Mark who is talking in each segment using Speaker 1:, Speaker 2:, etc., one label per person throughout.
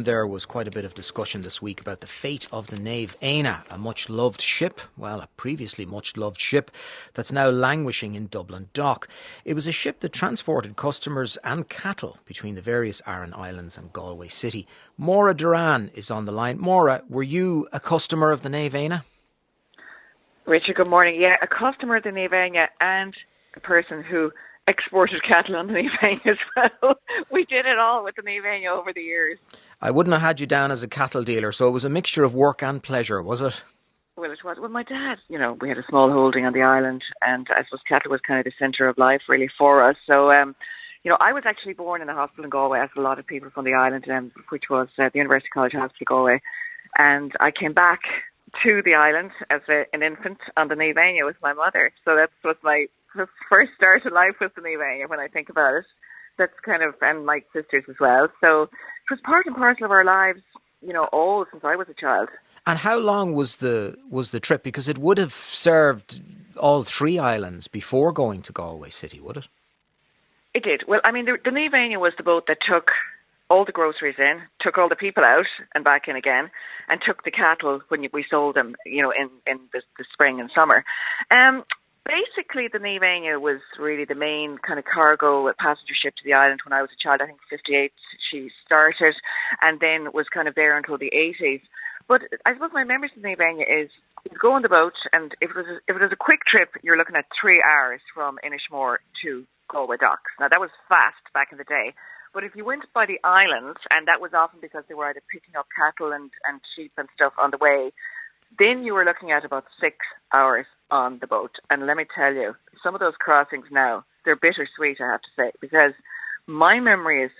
Speaker 1: There was quite a bit of discussion this week about the fate of the Naomh Éanna, a much-loved ship, a previously much-loved ship that's now languishing in Dublin Dock. It was a ship that transported customers and cattle between the various Aran Islands and Galway City. Maura Derrane is on the line. Maura, were you a customer of the Naomh Éanna?
Speaker 2: Richard, good morning. Yeah, a customer of the Naomh Éanna and a person who exported cattle on the Naomh Éanna as well. We did it all with the Naomh Éanna over the years.
Speaker 1: I wouldn't have had you down as a cattle dealer, so it was a mixture of work and pleasure, was it?
Speaker 2: Well, it was. Well, my dad, we had a small holding on the island, and I suppose cattle was kind of the centre of life really for us. So, I was actually born in a hospital in Galway, as a lot of people from the island, which was the University College Hospital Galway. And I came back to the island as an infant on the Naomh Éanna with my mother. So that was my first start in life, was the Naomh Éanna, when I think about it. That's kind of, and my sisters as well. So it was part and parcel of our lives, all since I was a child.
Speaker 1: And how long was the trip? Because it would have served all three islands before going to Galway City, would it?
Speaker 2: It did. Well, the Naomh Éanna was the boat that took all the groceries in, took all the people out and back in again, and took the cattle when we sold them, in the spring and summer. Basically, the Naomh Éanna was really the main kind of cargo passenger ship to the island when I was a child. I think 58 she started, and then was kind of there until the 80s. But I suppose my memories of the Naomh Éanna is you'd go on the boat, and if it was a quick trip, you're looking at 3 hours from Inishmore to Galway docks. Now, that was fast back in the day. But if you went by the islands, and that was often because they were either picking up cattle and sheep and stuff on the way, then you were looking at about 6 hours on the boat. And let me tell you, some of those crossings now, they're bittersweet, I have to say, because my memory is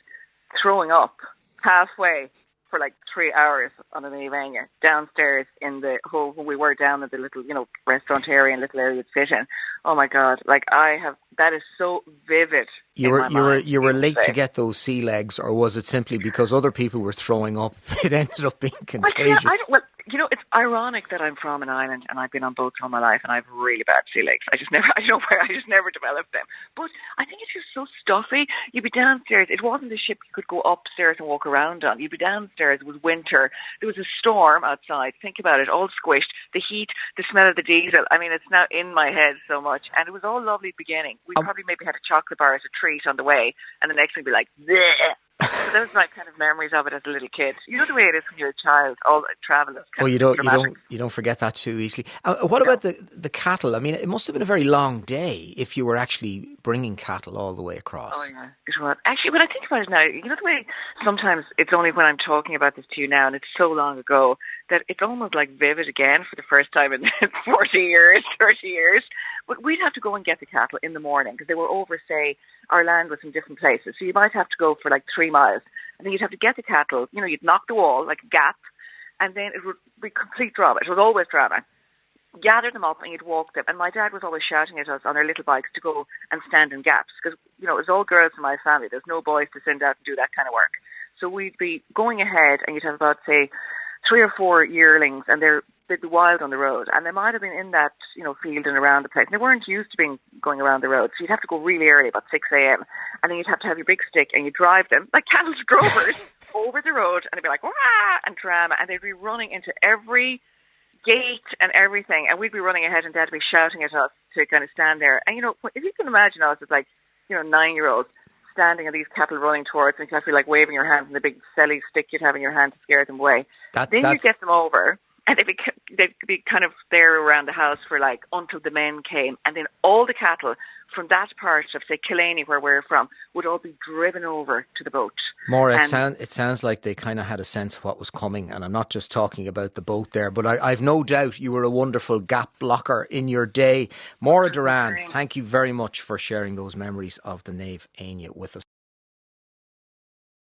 Speaker 2: throwing up halfway for like 3 hours on the Naomh Éanna, downstairs in the whole, when we were down in the little, restaurant area and little area you'd sit in. Oh my God, that is so vivid.
Speaker 1: You were late to get those sea legs, or was it simply because other people were throwing up? It ended up being contagious.
Speaker 2: It's ironic that I'm from an island and I've been on boats all my life and I have really bad sea legs. I just never developed them. But I think it's just so stuffy. You'd be downstairs. It wasn't a ship you could go upstairs and walk around on. You'd be downstairs. It was winter. There was a storm outside. Think about it, all squished. The heat, the smell of the diesel. It's now in my head so much. And it was all lovely beginning. We probably maybe had a chocolate bar as a treat on the way, and the next thing would be like, bleh. So those are my kind of memories of it as a little kid. You know the way it is when you're a child, all the travel is kind of
Speaker 1: you don't forget that too easily. What about the cattle? It must have been a very long day if you were actually bringing cattle all the way across.
Speaker 2: Oh yeah, it was. Actually, when I think about it now, you know the way sometimes it's only when I'm talking about this to you now, and it's so long ago, that it's almost like vivid again for the first time in 40 years, 30 years. But we'd have to go and get the cattle in the morning because they were over, say, our land was in different places. So you might have to go for like 3 miles. And then you'd have to get the cattle, you'd knock the wall like a gap, and then it would be complete drama. It was always drama. Gather them up and you'd walk them. And my dad was always shouting at us on our little bikes to go and stand in gaps because, it was all girls in my family. There's no boys to send out and do that kind of work. So we'd be going ahead and you'd have about, say, 3 or 4 yearlings, and they'd be wild on the road, and they might have been in that, field and around the place. And they weren't used to going around the road, so you'd have to go really early, about 6 a.m, and then you'd have to have your big stick, and you'd drive them, like cattle drovers, over the road, and they'd be like, wah, and drama, and they'd be running into every gate and everything, and we'd be running ahead, and Dad would be shouting at us to kind of stand there. And, if you can imagine us as, 9-year-olds, standing and these cattle running towards, and you'd have to be like waving your hands and the big selly stick you'd have in your hand to scare them away. Then you'd get them over, and they'd be kind of there around the house for until the men came, and then all the cattle from that part of, say, Killaney, where we're from, would all be driven over to the boat.
Speaker 1: Maura, it sounds like they kind of had a sense of what was coming, and I'm not just talking about the boat there, but I've no doubt you were a wonderful gap blocker in your day. Maura Derrane, thank you very much for sharing those memories of the Naomh Éanna with us.